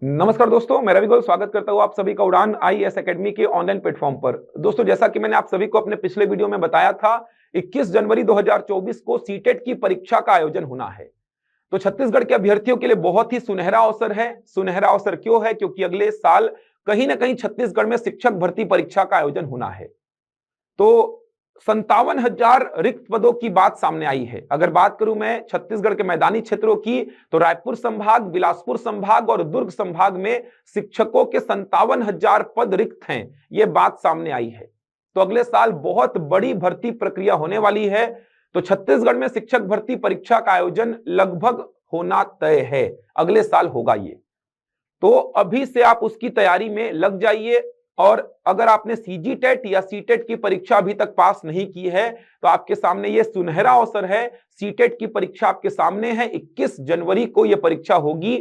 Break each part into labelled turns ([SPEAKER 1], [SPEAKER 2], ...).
[SPEAKER 1] नमस्कार दोस्तों, मैं रवि गोयल स्वागत करता हूं आप सभी का उड़ान आईएएस एकेडमी के ऑनलाइन प्लेटफॉर्म पर। दोस्तों, जैसा कि मैंने आप सभी को अपने पिछले वीडियो में बताया था, 21 जनवरी 2024 को सीटेट की परीक्षा का आयोजन होना है। तो छत्तीसगढ़ के अभ्यर्थियों के लिए बहुत ही सुनहरा अवसर है। सुनहरा अवसर क्यों है? क्योंकि अगले साल कहीं ना कहीं छत्तीसगढ़ में शिक्षक भर्ती परीक्षा का आयोजन होना है। तो 57,000 रिक्त पदों की बात सामने आई है। अगर बात करूं मैं छत्तीसगढ़ के मैदानी क्षेत्रों की, तो रायपुर संभाग, बिलासपुर संभाग और दुर्ग संभाग में शिक्षकों के 57,000 पद रिक्त हैं, यह बात सामने आई है। तो अगले साल बहुत बड़ी भर्ती प्रक्रिया होने वाली है। तो छत्तीसगढ़ में शिक्षक भर्ती परीक्षा का आयोजन लगभग होना तय है, अगले साल होगा ये। तो अभी से आप उसकी तैयारी में लग जाइए। और अगर आपने सीजीटेट या सीटेट की परीक्षा अभी तक पास नहीं की है, तो आपके सामने ये सुनहरा अवसर है। सीटेट की परीक्षा आपके सामने है, 21 जनवरी को यह परीक्षा होगी।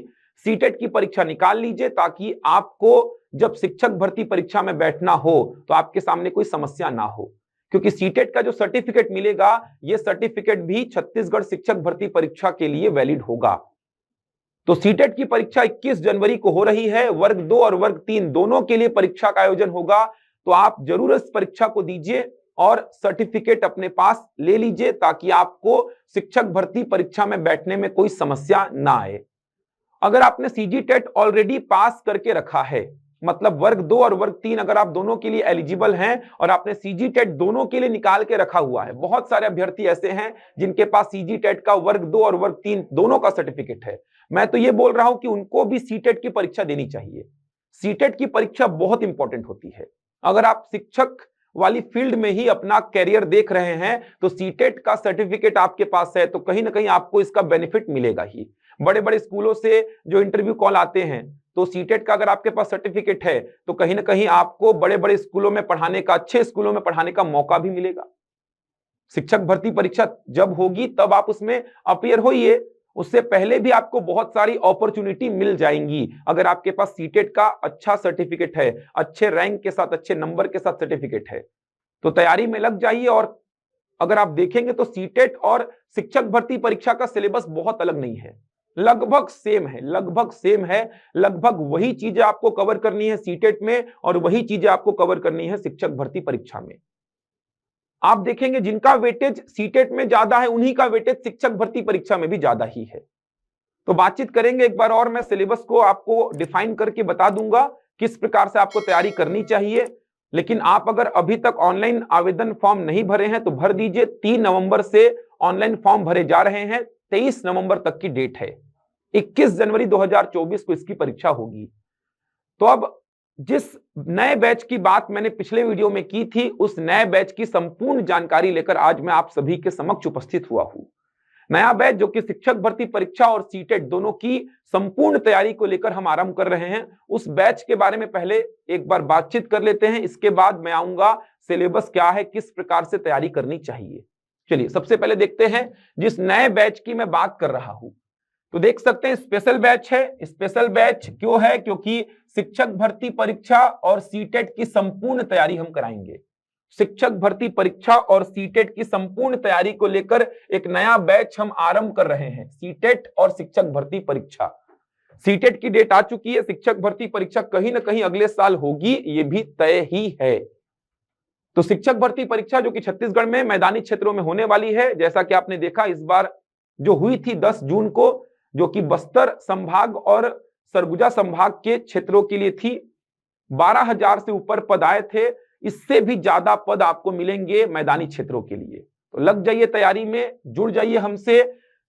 [SPEAKER 1] सीटेट की परीक्षा निकाल लीजिए ताकि आपको जब शिक्षक भर्ती परीक्षा में बैठना हो तो आपके सामने कोई समस्या ना हो। क्योंकि सीटेट का जो सर्टिफिकेट मिलेगा, यह सर्टिफिकेट भी छत्तीसगढ़ शिक्षक भर्ती परीक्षा के लिए वैलिड होगा। तो सीटेट की परीक्षा 21 जनवरी को हो रही है। वर्ग 2 और वर्ग 3 दोनों के लिए परीक्षा का आयोजन होगा। तो आप जरूर इस परीक्षा को दीजिए और सर्टिफिकेट अपने पास ले लीजिए ताकि आपको शिक्षक भर्ती परीक्षा में बैठने में कोई समस्या ना आए। अगर आपने सीजीटेट ऑलरेडी पास करके रखा है, मतलब वर्ग 2 और वर्ग 3 अगर आप दोनों के लिए एलिजिबल हैं और आपने सीजीटेट दोनों के लिए निकाल के रखा हुआ है, बहुत सारे अभ्यर्थी ऐसे हैं जिनके पास सीजीटेट का वर्ग 2 और वर्ग 3 दोनों का सर्टिफिकेट है, मैं तो ये बोल रहा हूं कि उनको भी सीटेट की परीक्षा देनी चाहिए। सीटेट की परीक्षा बहुत इंपॉर्टेंट होती है। अगर आप शिक्षक वाली फील्ड में ही अपना कैरियर देख रहे हैं, तो सीटेट का सर्टिफिकेट आपके पास है तो कहीं ना कहीं आपको इसका बेनिफिट मिलेगा ही। बड़े बड़े स्कूलों से जो इंटरव्यू कॉल आते हैं, तो सीटेट का अगर आपके पास सर्टिफिकेट है तो कहीं ना कहीं आपको बड़े बड़े स्कूलों में पढ़ाने का, अच्छे स्कूलों में पढ़ाने का मौका भी मिलेगा। शिक्षक भर्ती परीक्षा जब होगी तब आप उसमें अपीयर होइए, उससे पहले भी आपको बहुत सारी अपॉर्चुनिटी मिल जाएंगी। अगर आपके पास सीटेट का अच्छा सर्टिफिकेट है, अच्छे रैंक के साथ, अच्छे नंबर के साथ सर्टिफिकेट है, तो तैयारी में लग जाइए। और अगर आप देखेंगे तो सीटेट और शिक्षक भर्ती परीक्षा का सिलेबस बहुत अलग नहीं है, लगभग सेम है, लगभग सेम है। लगभग वही चीजें आपको कवर करनी है सीटेट में और वही चीजें आपको कवर करनी है शिक्षक भर्ती परीक्षा में। आप देखेंगे जिनका वेटेज सीटेट में ज्यादा है, उन्हीं का वेटेज शिक्षक भर्ती परीक्षा में भी ज्यादा ही है। तो बातचीत करेंगे एक बार और, मैं सिलेबस को आपको डिफाइन करके बता दूंगा किस प्रकार से आपको तैयारी करनी चाहिए। लेकिन आप अगर अभी तक ऑनलाइन आवेदन फॉर्म नहीं भरे हैं तो भर दीजिए। 3 नवंबर से ऑनलाइन फॉर्म भरे जा रहे हैं, 23 नवंबर तक की डेट है। 21 जनवरी 2024 को इसकी परीक्षा होगी। तो अब जिस नए बैच की बात मैंने पिछले वीडियो में की थी, उस नए बैच की संपूर्ण जानकारी लेकर आज मैं आप सभी के समक्ष उपस्थित हुआ हूं। नया बैच जो कि शिक्षक भर्ती परीक्षा और सीटेट दोनों की संपूर्ण तैयारी को लेकर हम आरंभ कर रहे हैं, उस बैच के बारे में पहले एक बार बातचीत कर लेते हैं। इसके बाद मैं आऊंगा सिलेबस क्या है, किस प्रकार से तैयारी करनी चाहिए। चलिए सबसे पहले देखते हैं जिस नए बैच की मैं बात कर रहा हूं। तो देख सकते हैं स्पेशल बैच है। स्पेशल बैच क्यों है? क्योंकि शिक्षक भर्ती परीक्षा और सीटेट की संपूर्ण तैयारी हम कराएंगे। शिक्षक भर्ती परीक्षा और सीटेट की संपूर्ण तैयारी को लेकर एक नया बैच हम आरंभ कर रहे हैं। सीटेट और शिक्षक भर्ती परीक्षा, सीटेट की डेट आ चुकी है, शिक्षक भर्ती परीक्षा कहीं ना कहीं अगले साल होगी, ये भी तय ही है। तो शिक्षक भर्ती परीक्षा जो कि छत्तीसगढ़ में मैदानी क्षेत्रों में होने वाली है, जैसा कि आपने देखा इस बार जो हुई थी 10 जून को, जो कि बस्तर संभाग और सरगुजा संभाग के क्षेत्रों के लिए थी। 12,000 से ऊपर पद आए थे, इससे भी ज्यादा पद आपको मिलेंगे मैदानी क्षेत्रों के लिए। तो लग जाइए तैयारी में, जुड़ जाइए हमसे।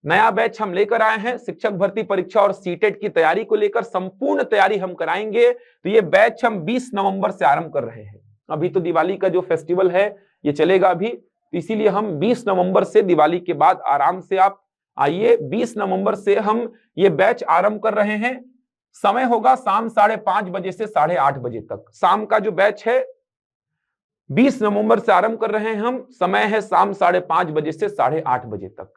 [SPEAKER 1] नया बैच हम लेकर आए हैं शिक्षक भर्ती परीक्षा और सीटेट की तैयारी को लेकर, संपूर्ण तैयारी हम कराएंगे। तो ये बैच हम 20 नवंबर से आरंभ कर रहे हैं। अभी तो दिवाली का जो फेस्टिवल है ये चलेगा अभी, तो इसीलिए हम 20 नवंबर से, दिवाली के बाद आराम से आप आइए। 20 नवंबर से हम ये बैच आरंभ कर रहे हैं। समय होगा शाम 5:30 बजे से 8:30 बजे तक। शाम का जो बैच है 20 नवंबर से आरंभ कर रहे हैं हम, समय है शाम 5:30 बजे से 8:30 बजे तक।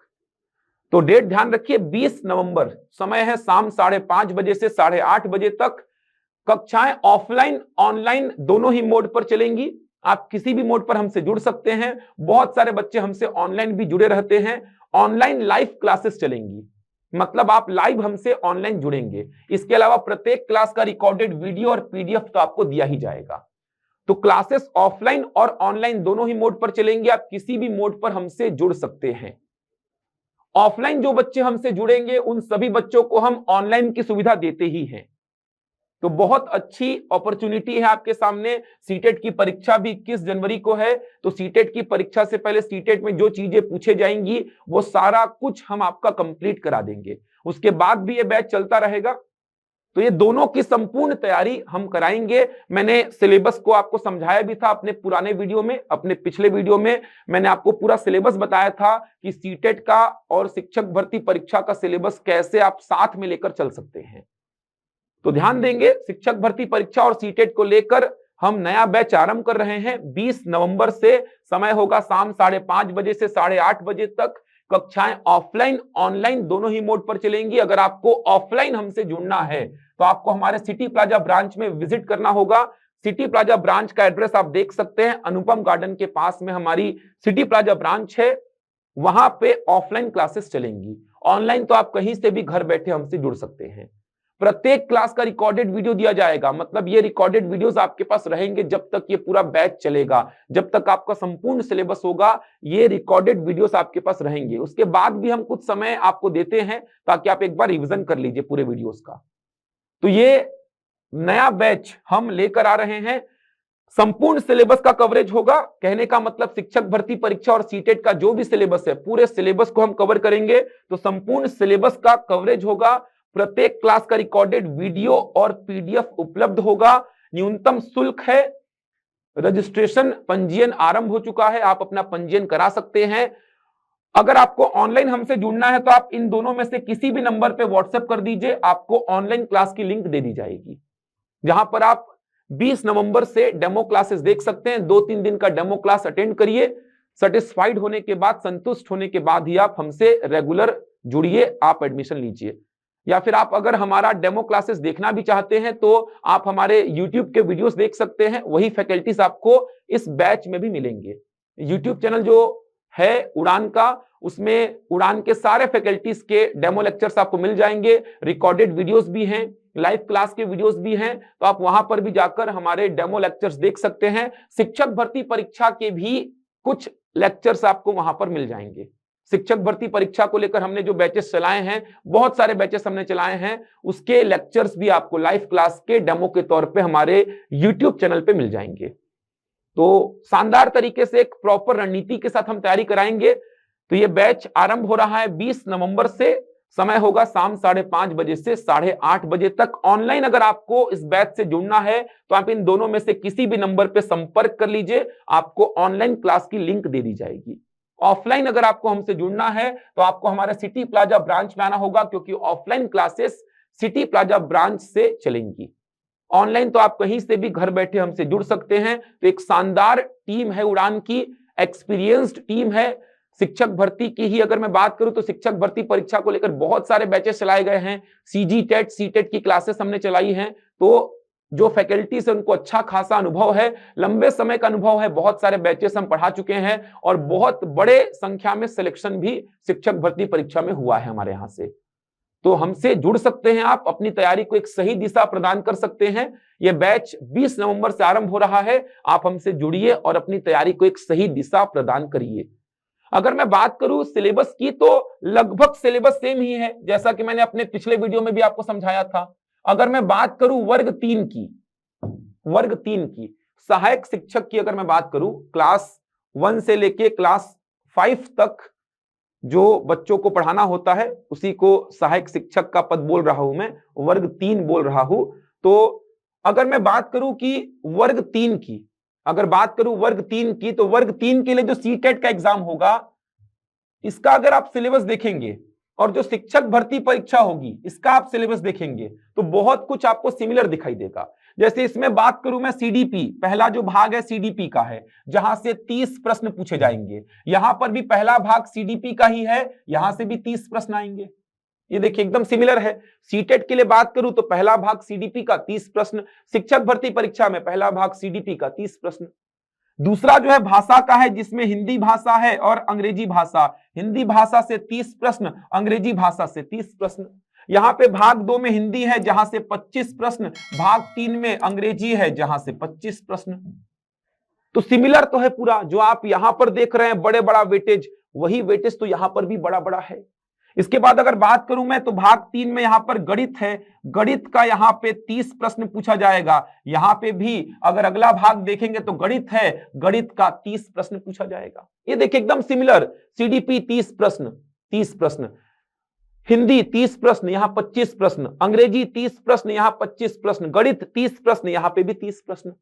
[SPEAKER 1] तो डेट ध्यान रखिए, 20 नवंबर, समय है शाम 5:30 बजे से 8:30 बजे तक। कक्षाएं ऑफलाइन ऑनलाइन दोनों ही मोड पर चलेंगी। आप किसी भी मोड पर हमसे जुड़ सकते हैं। बहुत सारे बच्चे हमसे ऑनलाइन भी जुड़े रहते हैं। ऑनलाइन लाइव क्लासेस चलेंगी। मतलब आप लाइव हमसे ऑनलाइन जुड़ेंगे। इसके अलावा प्रत्येक क्लास का रिकॉर्डेड वीडियो और पीडीएफ तो आपको दिया ही जाएगा। तो क्लासेस ऑफलाइन और ऑनलाइन दोनों ही मोड पर चलेंगे, आप किसी भी मोड पर हमसे जुड़ सकते हैं। ऑफलाइन जो बच्चे हमसे जुड़ेंगे उन सभी बच्चों को हम ऑनलाइन की सुविधा देते ही हैं। तो बहुत अच्छी अपॉर्चुनिटी है आपके सामने। सीटेट की परीक्षा भी 21 जनवरी को है, तो सीटेट की परीक्षा से पहले सीटेट में जो चीजें पूछे जाएंगी वो सारा कुछ हम आपका कंप्लीट करा देंगे। उसके बाद भी ये बैच चलता रहेगा। तो ये दोनों की संपूर्ण तैयारी हम कराएंगे। मैंने सिलेबस को आपको समझाया भी था अपने पुराने वीडियो में, अपने पिछले वीडियो में मैंने आपको पूरा सिलेबस बताया था कि सीटेट का और शिक्षक भर्ती परीक्षा का सिलेबस कैसे आप साथ में लेकर चल सकते हैं। तो ध्यान देंगे, शिक्षक भर्ती परीक्षा और सीटेट को लेकर हम नया बैच आरंभ कर रहे हैं 20 नवंबर से। समय होगा शाम 5:30 बजे से 8:30 बजे तक। कक्षाएं ऑफलाइन ऑनलाइन दोनों ही मोड पर चलेंगी। अगर आपको ऑफलाइन हमसे जुड़ना है तो आपको हमारे सिटी प्लाजा ब्रांच में विजिट करना होगा। सिटी प्लाजा ब्रांच का एड्रेस आप देख सकते हैं, अनुपम गार्डन के पास में हमारी सिटी प्लाजा ब्रांच है। वहां पे ऑफलाइन क्लासेस चलेंगी। ऑनलाइन तो आप कहीं से भी घर बैठे हमसे जुड़ सकते हैं। प्रत्येक क्लास का रिकॉर्डेड वीडियो दिया जाएगा, मतलब ये रिकॉर्डेड वीडियोस आपके पास रहेंगे जब तक ये पूरा बैच चलेगा, जब तक आपका संपूर्ण सिलेबस होगा ये रिकॉर्डेड वीडियोस आपके पास रहेंगे। उसके बाद भी हम कुछ समय आपको देते हैं ताकि आप एक बार रिवीजन कर लीजिए पूरे वीडियोस का। तो ये नया बैच हम लेकर आ रहे हैं। संपूर्ण सिलेबस का कवरेज होगा। कहने का मतलब शिक्षक भर्ती परीक्षा और सीटेट का जो भी सिलेबस है पूरे सिलेबस को हम कवर करेंगे। तो संपूर्ण सिलेबस का कवरेज होगा। प्रत्येक क्लास का रिकॉर्डेड वीडियो और पीडीएफ उपलब्ध होगा। न्यूनतम शुल्क है। रजिस्ट्रेशन पंजीयन आरंभ हो चुका है, आप अपना पंजीयन करा सकते हैं। अगर आपको ऑनलाइन हमसे जुड़ना है तो आप इन दोनों में से किसी भी नंबर पे व्हाट्सएप कर दीजिए, आपको ऑनलाइन क्लास की लिंक दे दी जाएगी, जहां पर आप 20 नवंबर से डेमो क्लासेस देख सकते हैं। 2-3 दिन का डेमो क्लास अटेंड करिए। सेटिस्फाइड होने के बाद, संतुष्ट होने के बाद ही आप हमसे रेगुलर जुड़िए, आप एडमिशन लीजिए। या फिर आप अगर हमारा डेमो क्लासेस देखना भी चाहते हैं तो आप हमारे YouTube के वीडियोस देख सकते हैं। वही फैकल्टीज आपको इस बैच में भी मिलेंगे। YouTube चैनल जो है उड़ान का, उसमें उड़ान के सारे फैकल्टीज के डेमो लेक्चर्स आपको मिल जाएंगे। रिकॉर्डेड वीडियोस भी हैं, लाइव क्लास के वीडियोस भी हैं, तो आप वहां पर भी जाकर हमारे डेमो लेक्चर्स देख सकते हैं। शिक्षक भर्ती परीक्षा के भी कुछ लेक्चर्स आपको वहां पर मिल जाएंगे। शिक्षक भर्ती परीक्षा को लेकर हमने जो बैचेस चलाए हैं, बहुत सारे बैचेस हमने चलाए हैं, उसके लेक्चर्स भी आपको लाइव क्लास के डेमो के तौर पे हमारे YouTube चैनल पे मिल जाएंगे। तो शानदार तरीके से एक प्रॉपर रणनीति के साथ हम तैयारी कराएंगे। तो ये बैच आरंभ हो रहा है 20 नवंबर से। समय होगा शाम 5:30 बजे से 8:30 बजे तक। ऑनलाइन अगर आपको इस बैच से जुड़ना है तो आप इन दोनों में से किसी भी नंबर पे संपर्क कर लीजिए, आपको ऑनलाइन क्लास की लिंक दे दी जाएगी। ऑफलाइन अगर आपको हमसे जुड़ना है तो आपको हमारे सिटी प्लाजा ब्रांच में आना होगा, क्योंकि offline classes city plaza branch से चलेंगी। ऑनलाइन तो आप कहीं से भी घर बैठे हमसे जुड़ सकते हैं। तो एक शानदार टीम है उड़ान की, एक्सपीरियंस्ड टीम है। शिक्षक भर्ती की ही अगर मैं बात करूं तो शिक्षक भर्ती परीक्षा को लेकर बहुत सारे बैचेस चलाए गए हैं। सीजी टेट, सीटेट की क्लासेस हमने चलाई हैं। तो जो फैकल्टी से उनको अच्छा खासा अनुभव है, लंबे समय का अनुभव है, बहुत सारे बैचेस हम पढ़ा चुके हैं और बहुत बड़े संख्या में सिलेक्शन भी शिक्षक भर्ती परीक्षा में हुआ है हमारे यहां से। तो हमसे जुड़ सकते हैं आप, अपनी तैयारी को एक सही दिशा प्रदान कर सकते हैं। यह बैच 20 नवंबर से आरंभ हो रहा है। आप हमसे जुड़िए और अपनी तैयारी को एक सही दिशा प्रदान करिए। अगर मैं बात करूं सिलेबस की तो लगभग सिलेबस सेम ही है, जैसा कि मैंने अपने पिछले वीडियो में भी आपको समझाया था। अगर मैं बात करूं वर्ग 3 की सहायक शिक्षक की, अगर मैं बात करूं क्लास 1 से लेके क्लास 5 तक जो बच्चों को पढ़ाना होता है उसी को सहायक शिक्षक का पद बोल रहा हूं मैं, वर्ग 3 बोल रहा हूं। तो अगर मैं बात करूं कि वर्ग 3 की, अगर बात करूं वर्ग 3 की, तो वर्ग 3 के लिए जो सीटेट का एग्जाम होगा, इसका अगर आप सिलेबस देखेंगे और जो शिक्षक भर्ती परीक्षा होगी इसका आप सिलेबस देखेंगे तो बहुत कुछ आपको सिमिलर दिखाई देगा। जैसे इसमें बात करूं मैं सीडीपी, पहला जो भाग है सीडीपी का है, जहां से 30 प्रश्न पूछे जाएंगे। यहां पर भी पहला भाग सीडीपी का ही है, यहां से भी 30 प्रश्न आएंगे। ये देखिए एकदम सिमिलर है। सीटेट के लिए बात करूं तो पहला भाग सीडीपी का 30 प्रश्न, शिक्षक भर्ती परीक्षा में पहला भाग सीडीपी का 30 प्रश्न। दूसरा जो है भाषा का है, जिसमें हिंदी भाषा है और अंग्रेजी भाषा। हिंदी भाषा से 30 प्रश्न, अंग्रेजी भाषा से 30 प्रश्न। यहां पे भाग 2 में हिंदी है जहां से 25 प्रश्न, भाग 3 में अंग्रेजी है जहां से 25 प्रश्न। तो सिमिलर तो है पूरा, जो आप यहां पर देख रहे हैं बड़े बड़ा वेटेज, वही वेटेज तो यहां पर भी बड़ा बड़ा है। इसके बाद अगर बात करूं मैं, तो भाग 3 में यहां पर गणित है, गणित का यहां पे 30 प्रश्न पूछा जाएगा। यहां पे भी अगर अगला भाग देखेंगे तो गणित है, गणित का 30 प्रश्न पूछा जाएगा। ये देखिए एकदम सिमिलर, सीडीपी 30 प्रश्न, 30 प्रश्न, हिंदी 30 प्रश्न, यहां 25 प्रश्न, अंग्रेजी 30 प्रश्न, यहां 25 प्रश्न, गणित 30 प्रश्न, यहां पे भी 30 प्रश्न।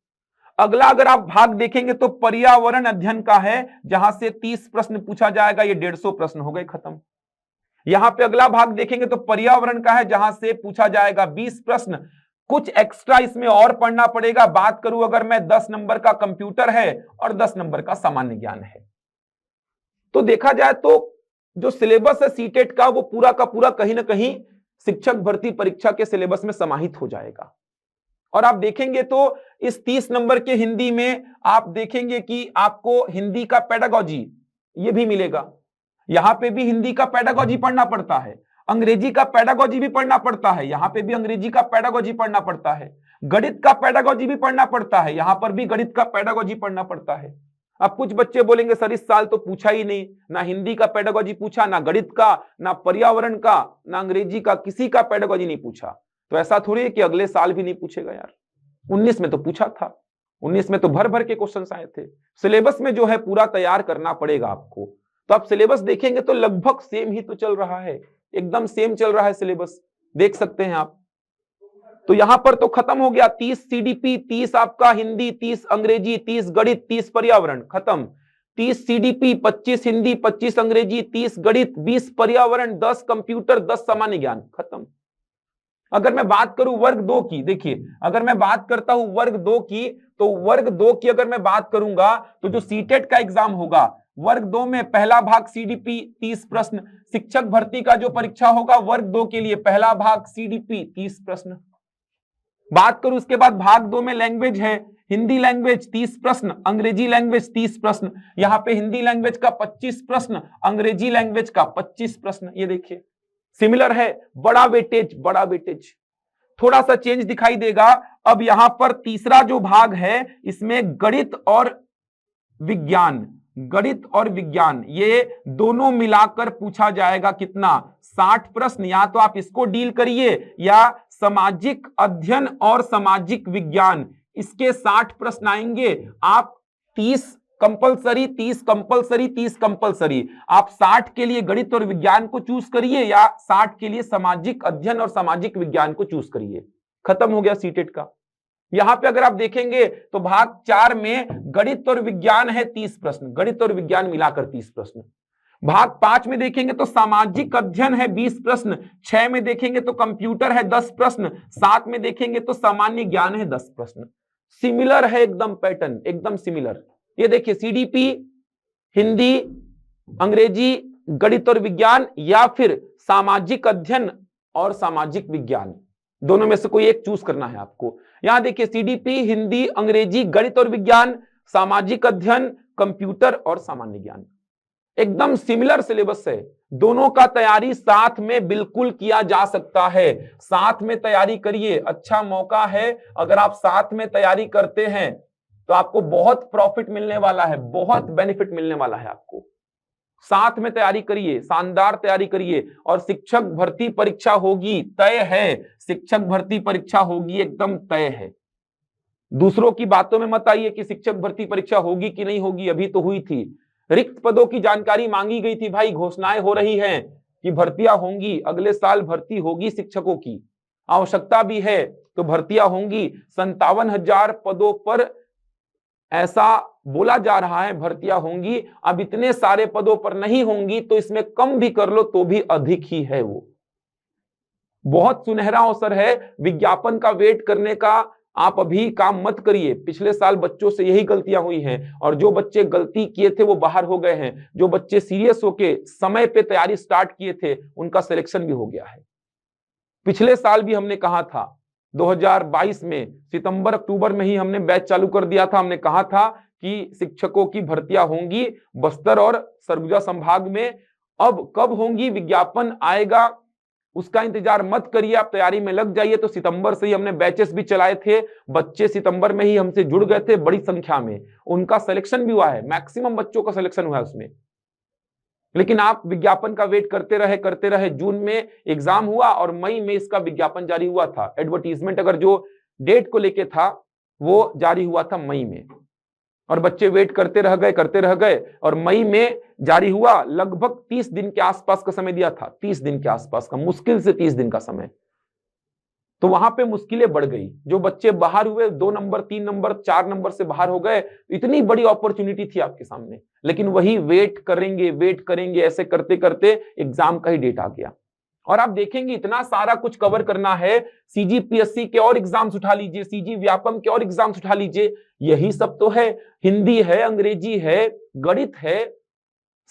[SPEAKER 1] अगला अगर आप भाग देखेंगे तो पर्यावरण अध्ययन का है, जहां से 30 प्रश्न पूछा जाएगा। ये 150 प्रश्न हो गए खत्म। यहां पे अगला भाग देखेंगे तो पर्यावरण का है, जहां से पूछा जाएगा 20 प्रश्न। कुछ एक्स्ट्रा इसमें और पढ़ना पड़ेगा। बात करूं अगर मैं, 10 नंबर का कंप्यूटर है और 10 नंबर का सामान्य ज्ञान है। तो देखा जाए तो जो सिलेबस है सीटेट का, वो पूरा का पूरा कहीं ना कहीं शिक्षक भर्ती परीक्षा के सिलेबस में समाहित हो जाएगा। और आप देखेंगे तो इस 30 नंबर के हिंदी में आप देखेंगे कि आपको हिंदी का पेडागोजी ये भी मिलेगा। यहां पे भी हिंदी का पेडागोजी पढ़ना पड़ता है, अंग्रेजी का पेडागोजी भी पढ़ना पड़ता है, यहां पे भी अंग्रेजी का पेडागोजी पढ़ना पड़ता है, गणित का पेडागोजी भी पढ़ना पड़ता है, यहां पर भी गणित का पेडागोजी पढ़ना पड़ता है। अब कुछ बच्चे बोलेंगे सर इस साल तो पूछा ही नहीं, ना हिंदी का पेडागोजी पूछा, ना गणित का, ना पर्यावरण का, ना अंग्रेजी का, किसी का पेडागोजी नहीं पूछा। तो ऐसा थोड़ी है कि अगले साल भी नहीं पूछेगा यार। 19 में तो पूछा था, 19 में तो भर भर के क्वेश्चन आए थे। सिलेबस में जो है पूरा तैयार करना पड़ेगा आपको। तो आप सिलेबस देखेंगे तो लगभग सेम ही तो चल रहा है, एकदम सेम चल रहा है सिलेबस, देख सकते हैं आप। तो यहां पर तो खत्म हो गया, 30 सीडीपी, 30 आपका हिंदी, 30 अंग्रेजी, 30 गणित, 30 पर्यावरण, खत्म। 30 सीडीपी, 25 हिंदी, 25 अंग्रेजी, 30 गणित, 20 पर्यावरण, 10 कंप्यूटर, 10 सामान्य ज्ञान, खत्म। अगर मैं बात करूं वर्ग 2 की, देखिए अगर मैं बात करता हूं वर्ग 2 की, तो वर्ग 2 की अगर मैं बात करूंगा तो जो सीटेट का एग्जाम होगा वर्ग 2 में पहला भाग सीडीपी 30 प्रश्न, शिक्षक भर्ती का जो परीक्षा होगा वर्ग 2 के लिए पहला भाग सीडीपी 30 प्रश्न। बात करूं उसके बाद भाग 2 में लैंग्वेज है, हिंदी लैंग्वेज 30 प्रश्न, अंग्रेजी लैंग्वेज 30 प्रश्न। यहां पे हिंदी लैंग्वेज का 25 प्रश्न, अंग्रेजी लैंग्वेज का 25 प्रश्न। ये देखिए सिमिलर है, बड़ा वेटेज, बड़ा वेटेज। थोड़ा सा चेंज दिखाई देगा। अब यहां पर तीसरा जो भाग है इसमें गणित और विज्ञान, गणित और विज्ञान ये दोनों मिलाकर पूछा जाएगा कितना, 60 प्रश्न। या तो आप इसको डील करिए या सामाजिक अध्ययन और सामाजिक विज्ञान, इसके 60 प्रश्न आएंगे। आप 30 कंपलसरी, 30 कंपलसरी, 30 कंपलसरी, आप 60 के लिए गणित और विज्ञान को चूज करिए या 60 के लिए सामाजिक अध्ययन और सामाजिक विज्ञान को चूज करिए। खत्म हो गया सीटेट का। यहां पे अगर आप देखेंगे तो भाग 4 में गणित और विज्ञान है 30 प्रश्न, गणित और विज्ञान मिलाकर 30 प्रश्न। भाग 5 में देखेंगे तो सामाजिक अध्ययन है 20 प्रश्न, 6 में देखेंगे तो कंप्यूटर है 10 प्रश्न, 7 में देखेंगे तो सामान्य ज्ञान है 10 प्रश्न। सिमिलर है एकदम पैटर्न, एकदम सिमिलर। ये देखिए सीडीपी, हिंदी, अंग्रेजी, गणित और विज्ञान या फिर सामाजिक अध्ययन और सामाजिक विज्ञान, दोनों में से कोई एक चूज करना है आपको। यहां देखिए सीडीपी, हिंदी, अंग्रेजी, गणित और विज्ञान, सामाजिक अध्ययन, कंप्यूटर और सामान्य ज्ञान, एकदम सिमिलर सिलेबस है। दोनों का तैयारी साथ में बिल्कुल किया जा सकता है, साथ में तैयारी करिए, अच्छा मौका है। अगर आप साथ में तैयारी करते हैं तो आपको बहुत प्रॉफिट मिलने वाला है, बहुत बेनिफिट मिलने वाला है आपको। साथ में तैयारी करिए, शानदार तैयारी करिए। और शिक्षक भर्ती परीक्षा होगी, तय है, शिक्षक भर्ती परीक्षा होगी, एकदम तय है। दूसरों की बातों में मत आइए कि शिक्षक भर्ती परीक्षा होगी कि नहीं होगी, अभी तो हुई थी। रिक्त पदों की जानकारी मांगी गई थी भाई, घोषणाएं हो रही हैं कि भर्तियां होंगी, अगले साल भर्ती होगी, शिक्षकों की आवश्यकता भी है तो भर्तियां होंगी। 57,000 पदों पर ऐसा बोला जा रहा है भर्तियां होंगी। अब इतने सारे पदों पर नहीं होंगी तो इसमें कम भी कर लो तो भी अधिक ही है। वो बहुत सुनहरा अवसर है, विज्ञापन का वेट करने का आप अभी काम मत करिए। पिछले साल बच्चों से यही गलतियां हुई हैं और जो बच्चे गलती किए थे वो बाहर हो गए हैं। जो बच्चे सीरियस होके समय पे तैयारी स्टार्ट किए थे उनका सिलेक्शन भी हो गया है। पिछले साल भी हमने कहा था 2022 में सितंबर अक्टूबर में ही हमने बैच चालू कर दिया था। हमने कहा था कि शिक्षकों की भर्तियां होंगी बस्तर और सरगुजा संभाग में। अब कब होंगी, विज्ञापन आएगा, उसका इंतजार मत करिए, आप तैयारी में लग जाइए। तो सितंबर से ही हमने बैचेस भी चलाए थे, बच्चे सितंबर में ही हमसे जुड़ गए थे बड़ी संख्या में, उनका सिलेक्शन भी हुआ है, मैक्सिमम बच्चों का सिलेक्शन हुआ है उसमें। लेकिन आप विज्ञापन का वेट करते रहे, जून में एग्जाम हुआ और मई में इसका विज्ञापन जारी हुआ था। एडवर्टीजमेंट अगर जो डेट को लेके था वो जारी हुआ था मई में, और बच्चे वेट करते रह गए और मई में जारी हुआ। लगभग 30 दिन के आसपास का समय दिया था, 30 दिन के आसपास का, मुश्किल से 30 दिन का समय। तो वहां पे मुश्किलें बढ़ गई, जो बच्चे बाहर हुए 2 नंबर 3 नंबर 4 नंबर से बाहर हो गए, इतनी बड़ी अपॉर्चुनिटी थी आपके सामने, लेकिन वही वेट करेंगे ऐसे करते करते एग्जाम का ही डेट आ गया। और आप देखेंगे इतना सारा कुछ कवर करना है, सीजीपीएससी के और एग्जाम्स उठा लीजिए, सीजी व्यापम के और एग्जाम्स उठा लीजिए, यही सब तो है। हिंदी है, अंग्रेजी है, गणित है,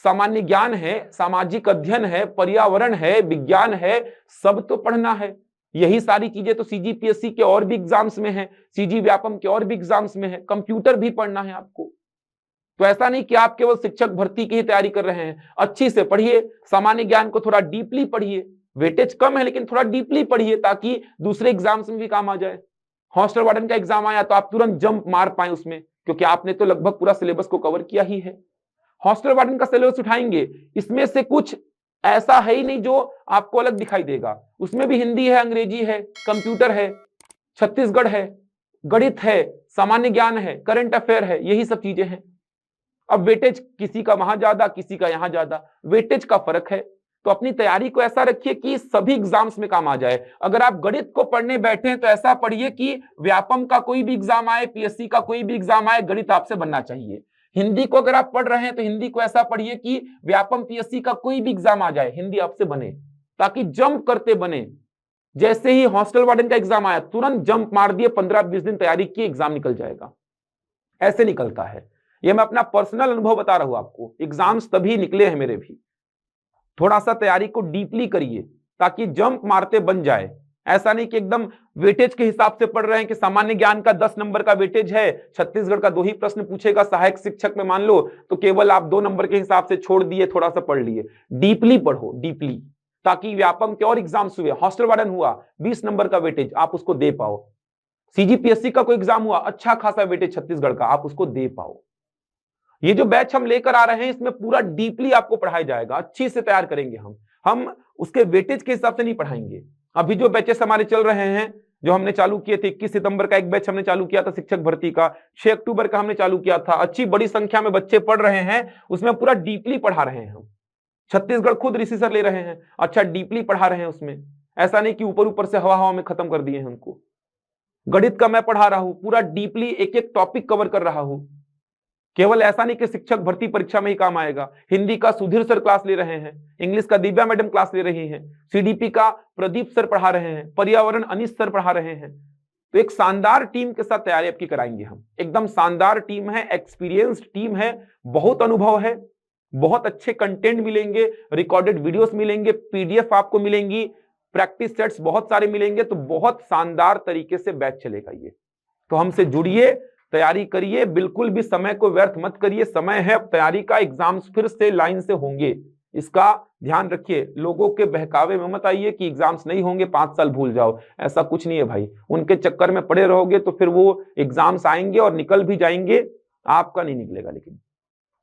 [SPEAKER 1] सामान्य ज्ञान है, सामाजिक अध्ययन है, पर्यावरण है, विज्ञान है, सब तो पढ़ना है। यही सारी चीजें तो सीजीपीएससी के और भी एग्जाम्स में है, सीजी व्यापम के और भी एग्जाम्स में है, कंप्यूटर भी पढ़ना है आपको। तो ऐसा नहीं कि आप केवल शिक्षक भर्ती की ही तैयारी कर रहे हैं, अच्छी से पढ़िए, सामान्य ज्ञान को थोड़ा डीपली पढ़िए, वेटेज कम है लेकिन थोड़ा डीपली पढ़िए ताकि दूसरे एग्जाम्स में भी काम आ जाए। हॉस्टल वार्डन का एग्जाम आया तो आप तुरंत जंप मार पाए उसमें, क्योंकि आपने तो लगभग पूरा सिलेबस को कवर किया ही है। हॉस्टल वार्डन का सिलेबस उठाएंगे, इसमें से कुछ ऐसा है ही नहीं जो आपको अलग दिखाई देगा, उसमें भी हिंदी है, अंग्रेजी है, कंप्यूटर है, छत्तीसगढ़ है, गणित है, सामान्य ज्ञान है, करंट अफेयर है, यही सब चीजें हैं। अब वेटेज किसी का वहां ज्यादा, किसी का यहां ज्यादा, वेटेज का फर्क है। तो अपनी तैयारी को ऐसा रखिए कि सभी एग्जाम्स में काम आ जाए। अगर आप गणित को पढ़ने बैठे हैं तो ऐसा पढ़िए कि व्यापम का कोई भी एग्जाम आए, पीएससी का कोई भी एग्जाम आए, गणित आपसे बनना चाहिए। हिंदी को अगर आप पढ़ रहे हैं तो हिंदी को ऐसा पढ़िए कि व्यापम पीएससी का कोई भी एग्जाम आ जाए, हिंदी आपसे बने, ताकि जंप करते बने। जैसे ही हॉस्टल वार्डन का एग्जाम आया तुरंत जंप मार दिए, 15-20 दिन तैयारी की, एग्जाम निकल जाएगा। ऐसे निकलता है, ये मैं अपना पर्सनल अनुभव बता रहा हूं आपको। एग्जाम्स तभी निकले हैं मेरे भी। थोड़ा सा तैयारी को डीपली करिए ताकि जंप मारते बन जाए। ऐसा नहीं कि एकदम वेटेज के हिसाब से पढ़ रहे हैं कि सामान्य ज्ञान का 10 नंबर का वेटेज है, छत्तीसगढ़ का 2 ही प्रश्न पूछेगा सहायक शिक्षक में मान लो, तो केवल आप 2 नंबर के हिसाब से छोड़ दिए, थोड़ा सा पढ़ लिए। डीपली पढ़ो, डीपली, ताकि व्यापम के और एग्जाम्स हुए, हॉस्टल वार्डन हुआ 20 नंबर का वेटेज, आप उसको दे पाओ। सीजीपीएससी का कोई एग्जाम हुआ, अच्छा खासा वेटेज छत्तीसगढ़ का, आप उसको दे पाओ। ये जो बैच हम लेकर आ रहे हैं इसमें पूरा डीपली आपको पढ़ाया जाएगा, अच्छी से तैयार करेंगे हम उसके वेटेज के हिसाब से नहीं पढ़ाएंगे। अभी जो बैचेस हमारे चल रहे हैं, जो हमने चालू किए थे, 21 सितंबर का एक बैच हमने चालू किया था शिक्षक भर्ती का, 6 अक्टूबर का हमने चालू किया था, अच्छी बड़ी संख्या में बच्चे पढ़ रहे हैं, उसमें पूरा डीपली पढ़ा रहे हैं हम। छत्तीसगढ़ खुद ऋषि सर ले रहे हैं, अच्छा डीपली पढ़ा रहे हैं उसमें, ऐसा नहीं कि ऊपर ऊपर से हवा हवा में खत्म कर दिए हैं उनको। गणित का मैं पढ़ा रहा हूं, पूरा डीपली एक एक टॉपिक कवर कर रहा हूं। केवल ऐसा नहीं कि शिक्षक भर्ती परीक्षा में ही काम आएगा। हिंदी का सुधीर सर क्लास ले रहे हैं, इंग्लिश का दिव्या मैडम क्लास ले रही हैं, सीडीपी का प्रदीप सर पढ़ा रहे हैं, पर्यावरण अनिश सर पढ़ा रहे हैं। तो एक शानदार टीम के साथ तैयारी आपकी कराएंगे हम, एकदम शानदार टीम है, एक्सपीरियंस्ड टीम है, बहुत अनुभव है, बहुत अच्छे कंटेंट मिलेंगे, रिकॉर्डेड वीडियोस मिलेंगे, पीडीएफ आपको मिलेंगी, प्रैक्टिस सेट्स बहुत सारे मिलेंगे। तो बहुत शानदार तरीके से बैच चलेगा ये। तो हमसे जुड़िए, तैयारी करिए, बिल्कुल भी समय को व्यर्थ मत करिए, समय है अब तैयारी का, एग्जाम्स फिर से लाइन से होंगे, इसका ध्यान रखिए। लोगों के बहकावे में मत आइए कि एग्जाम्स नहीं होंगे 5 साल भूल जाओ, ऐसा कुछ नहीं है भाई। उनके चक्कर में पड़े रहोगे तो फिर वो एग्जाम्स आएंगे और निकल भी जाएंगे, आपका नहीं निकलेगा। लेकिन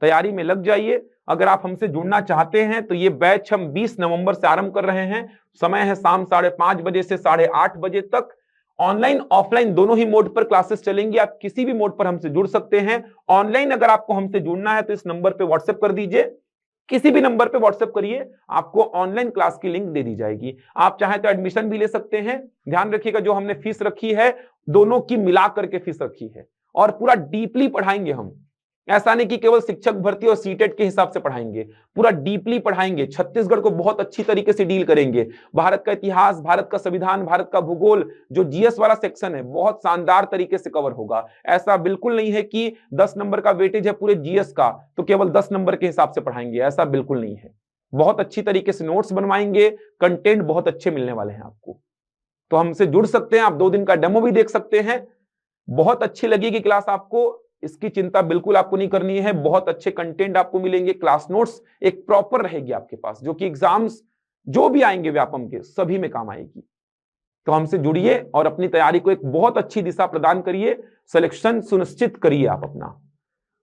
[SPEAKER 1] तैयारी में लग जाइए। अगर आप हमसे जुड़ना चाहते हैं तो ये बैच हम 20 नवंबर से आरंभ कर रहे हैं, समय है शाम 5:30 बजे से 8:30 बजे तक। ऑनलाइन ऑफलाइन दोनों ही मोड पर क्लासेस चलेंगी, आप किसी भी मोड पर हमसे जुड़ सकते हैं। ऑनलाइन अगर आपको हमसे जुड़ना है तो इस नंबर पे व्हाट्सएप कर दीजिए, किसी भी नंबर पे व्हाट्सएप करिए, आपको ऑनलाइन क्लास की लिंक दे दी जाएगी। आप चाहें तो एडमिशन भी ले सकते हैं। ध्यान रखिएगा, जो हमने फीस रखी है दोनों की मिला करके फीस रखी है, और पूरा डीपली पढ़ाएंगे हम। ऐसा नहीं कि केवल शिक्षक भर्ती और सीटेट के हिसाब से पढ़ाएंगे, पूरा डीपली पढ़ाएंगे। छत्तीसगढ़ को बहुत अच्छी तरीके से डील करेंगे। भारत का इतिहास, भारत का संविधान, भारत का भूगोल, जो जीएस वाला सेक्शन है बहुत शानदार तरीके से कवर होगा। ऐसा बिल्कुल नहीं है कि 10 नंबर का वेटेज है पूरे जीएस का तो केवल 10 नंबर के हिसाब से पढ़ाएंगे, ऐसा बिल्कुल नहीं है। बहुत अच्छी तरीके से नोट्स बनवाएंगे, कंटेंट बहुत अच्छे मिलने वाले हैं आपको। तो हमसे जुड़ सकते हैं, आप 2 दिन का डेमो भी देख सकते हैं। बहुत अच्छी लगेगी क्लास आपको, इसकी चिंता बिल्कुल आपको नहीं करनी है। बहुत अच्छे कंटेंट आपको मिलेंगे, क्लास नोट्स एक प्रॉपर रहेगी आपके पास, जो कि एग्जाम्स जो भी आएंगे व्यापम के सभी में काम आएगी। तो हमसे जुड़िए और अपनी तैयारी को एक बहुत अच्छी दिशा प्रदान करिए, सिलेक्शन सुनिश्चित करिए आप अपना।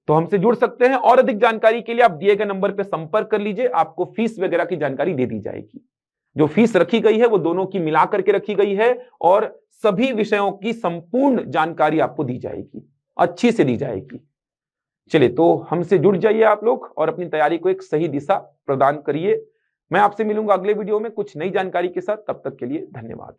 [SPEAKER 1] तो हमसे जुड़ सकते हैं और अधिक जानकारी के लिए आप दिए गए नंबर पर संपर्क कर लीजिए। आपको फीस वगैरह की जानकारी दे दी जाएगी। जो फीस रखी गई है वो दोनों की मिला करके रखी गई है और सभी विषयों की संपूर्ण जानकारी आपको दी जाएगी, अच्छी से दी जाएगी। चलिए, तो हमसे जुड़ जाइए आप लोग और अपनी तैयारी को एक सही दिशा प्रदान करिए। मैं आपसे मिलूंगा अगले वीडियो में कुछ नई जानकारी के साथ। तब तक के लिए धन्यवाद।